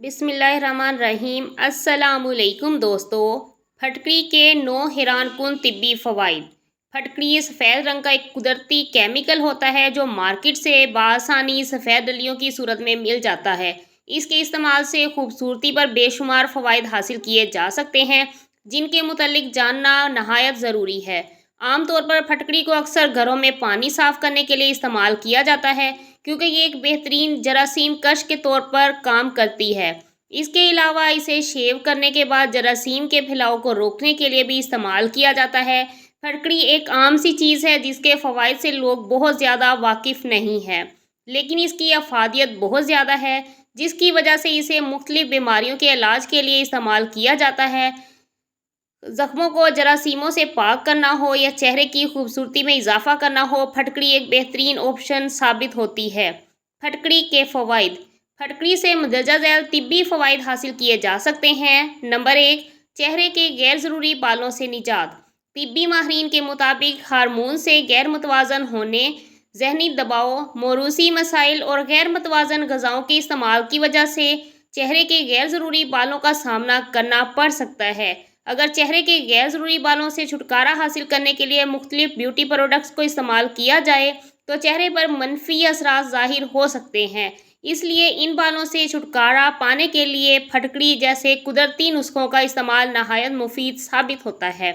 بسم اللہ الرحمن الرحیم۔ السلام علیکم دوستو۔ پھٹکری کے 9 حیران کن طبی فوائد۔ پھٹکری سفید رنگ کا ایک قدرتی کیمیکل ہوتا ہے جو مارکیٹ سے بآسانی سفید ڈلیوں کی صورت میں مل جاتا ہے۔ اس کے استعمال سے خوبصورتی پر بے شمار فوائد حاصل کیے جا سکتے ہیں جن کے متعلق جاننا نہایت ضروری ہے۔ عام طور پر پھٹکری کو اکثر گھروں میں پانی صاف کرنے کے لیے استعمال کیا جاتا ہے کیونکہ یہ ایک بہترین جراثیم کش کے طور پر کام کرتی ہے۔ اس کے علاوہ اسے شیو کرنے کے بعد جراثیم کے پھیلاؤ کو روکنے کے لیے بھی استعمال کیا جاتا ہے۔ پھٹکری ایک عام سی چیز ہے جس کے فوائد سے لوگ بہت زیادہ واقف نہیں ہیں، لیکن اس کی افادیت بہت زیادہ ہے جس کی وجہ سے اسے مختلف بیماریوں کے علاج کے لیے استعمال کیا جاتا ہے۔ زخموں کو جراثیموں سے پاک کرنا ہو یا چہرے کی خوبصورتی میں اضافہ کرنا ہو، پھٹکری ایک بہترین آپشن ثابت ہوتی ہے۔ پھٹکری کے فوائد۔ پھٹکری سے مندرجہ ذیل طبی فوائد حاصل کیے جا سکتے ہیں۔ نمبر 1، چہرے کے غیر ضروری بالوں سے نجات۔ طبی ماہرین کے مطابق ہارمون سے غیر متوازن ہونے، ذہنی دباؤ، موروثی مسائل اور غیر متوازن غذاؤں کے استعمال کی وجہ سے چہرے کے غیر ضروری بالوں کا سامنا کرنا پڑ سکتا ہے۔ اگر چہرے کے غیر ضروری بالوں سے چھٹکارا حاصل کرنے کے لیے مختلف بیوٹی پروڈکٹس کو استعمال کیا جائے تو چہرے پر منفی اثرات ظاہر ہو سکتے ہیں۔ اس لیے ان بالوں سے چھٹکارا پانے کے لیے پھٹکری جیسے قدرتی نسخوں کا استعمال نہایت مفید ثابت ہوتا ہے۔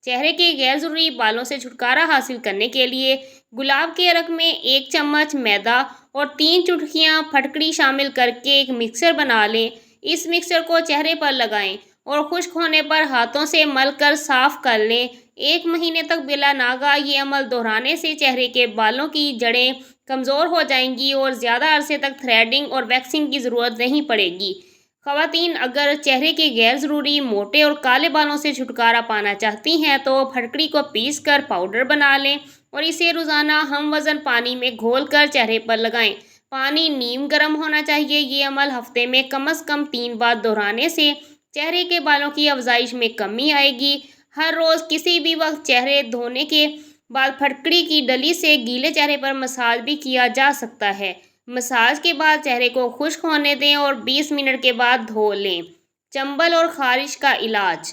چہرے کے غیر ضروری بالوں سے چھٹکارا حاصل کرنے کے لیے گلاب کے عرق میں 1 چمچ میدا اور 3 چٹکیاں پھٹکری شامل کر کے ایک مکسچر بنا لیں۔ اس مکسچر کو چہرے پر لگائیں اور خشک ہونے پر ہاتھوں سے مل کر صاف کر لیں۔ 1 مہینے تک بلا ناغہ یہ عمل دہرانے سے چہرے کے بالوں کی جڑیں کمزور ہو جائیں گی اور زیادہ عرصے تک تھریڈنگ اور ویکسنگ کی ضرورت نہیں پڑے گی۔ خواتین اگر چہرے کے غیر ضروری موٹے اور کالے بالوں سے چھٹکارا پانا چاہتی ہیں تو پھٹکری کو پیس کر پاؤڈر بنا لیں اور اسے روزانہ ہم وزن پانی میں گھول کر چہرے پر لگائیں۔ پانی نیم گرم ہونا چاہیے۔ یہ عمل ہفتے میں کم از کم 3 بار دہرانے سے چہرے کے بالوں کی افزائش میں کمی آئے گی۔ ہر روز کسی بھی وقت چہرے دھونے کے بعد پھٹکری کی ڈلی سے گیلے چہرے پر مساج بھی کیا جا سکتا ہے۔ مساج کے بعد چہرے کو خشک ہونے دیں اور 20 منٹ کے بعد دھو لیں۔ چنبل اور خارش کا علاج۔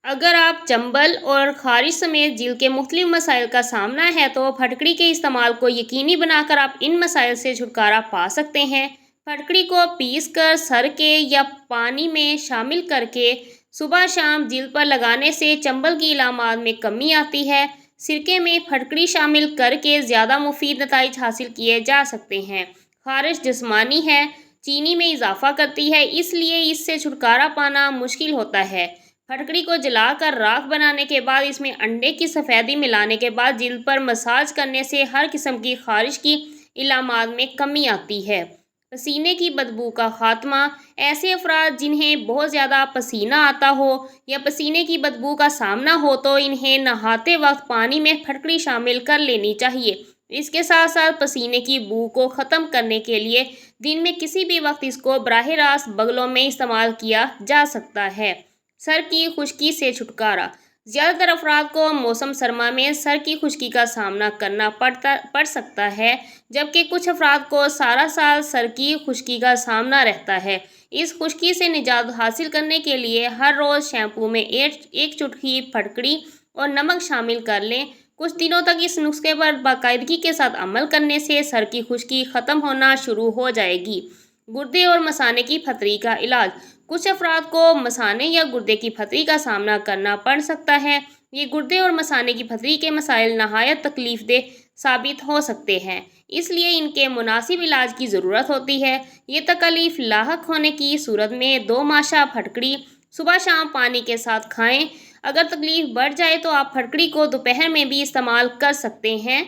اگر آپ چنبل اور خارش سمیت جلد کے مختلف مسائل کا سامنا ہے تو پھٹکری کے استعمال کو یقینی بنا کر آپ ان مسائل سے چھٹکارا پا سکتے ہیں۔ پھٹکری کو پیس کر سرکے یا پانی میں شامل کر کے صبح شام جلد پر لگانے سے چنبل کی علامات میں کمی آتی ہے۔ سرکے میں پھٹکری شامل کر کے زیادہ مفید نتائج حاصل کیے جا سکتے ہیں۔ خارش جسمانی ہے، چینی میں اضافہ کرتی ہے، اس لیے اس سے چھٹکارا پانا مشکل ہوتا ہے۔ پھٹکری کو جلا کر راکھ بنانے کے بعد اس میں انڈے کی سفیدی ملانے کے بعد جلد پر مساج کرنے سے ہر قسم کی خارش کی علامات میں کمی آتی ہے۔ پسینے کی بدبو کا خاتمہ۔ ایسے افراد جنہیں بہت زیادہ پسینہ آتا ہو یا پسینے کی بدبو کا سامنا ہو تو انہیں نہاتے وقت پانی میں پھٹکری شامل کر لینی چاہیے۔ اس کے ساتھ ساتھ پسینے کی بو کو ختم کرنے کے لیے دن میں کسی بھی وقت اس کو براہ راست بغلوں میں استعمال کیا جا سکتا ہے۔ سر کی خشکی سے چھٹکارا۔ زیادہ تر افراد کو موسم سرما میں سر کی خشکی کا سامنا کرنا پڑ سکتا ہے، جبکہ کچھ افراد کو سارا سال سر کی خشکی کا سامنا رہتا ہے۔ اس خشکی سے نجات حاصل کرنے کے لیے ہر روز شیمپو میں 1 چٹکی پھٹکری اور نمک شامل کر لیں۔ کچھ دنوں تک اس نسخے پر باقاعدگی کے ساتھ عمل کرنے سے سر کی خشکی ختم ہونا شروع ہو جائے گی۔ گردے اور مثانے کی پھتری کا علاج۔ کچھ افراد کو مثانے یا گردے کی پھتری کا سامنا کرنا پڑ سکتا ہے۔ یہ گردے اور مثانے کی پھتری کے مسائل نہایت تکلیف دہ ثابت ہو سکتے ہیں، اس لیے ان کے مناسب علاج کی ضرورت ہوتی ہے۔ یہ تکلیف لاحق ہونے کی صورت میں 2 ماشا پھٹکری صبح شام پانی کے ساتھ کھائیں۔ اگر تکلیف بڑھ جائے تو آپ پھٹکری کو دوپہر میں بھی استعمال کر سکتے ہیں۔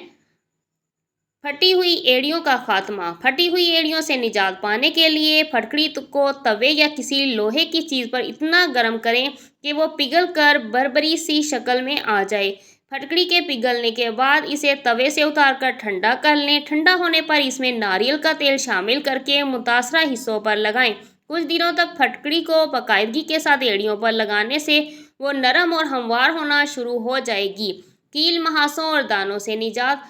پھٹی ہوئی ایڑیوں کا خاتمہ۔ پھٹی ہوئی ایڑیوں سے نجات پانے کے لیے پھٹکری کو توے یا کسی لوہے کی چیز پر اتنا گرم کریں کہ وہ پگھل کر بربری سی شکل میں آ جائے۔ پھٹکری کے پگھلنے کے بعد اسے توے سے اتار کر ٹھنڈا کر لیں۔ ٹھنڈا ہونے پر اس میں ناریل کا تیل شامل کر کے متاثرہ حصوں پر لگائیں۔ کچھ دنوں تک پھٹکری کو باقاعدگی کے ساتھ ایڑیوں پر لگانے سے وہ نرم اور ہموار ہونا شروع ہو جائے گی۔ کیل، مہاسوں اور دانوں سے نجات۔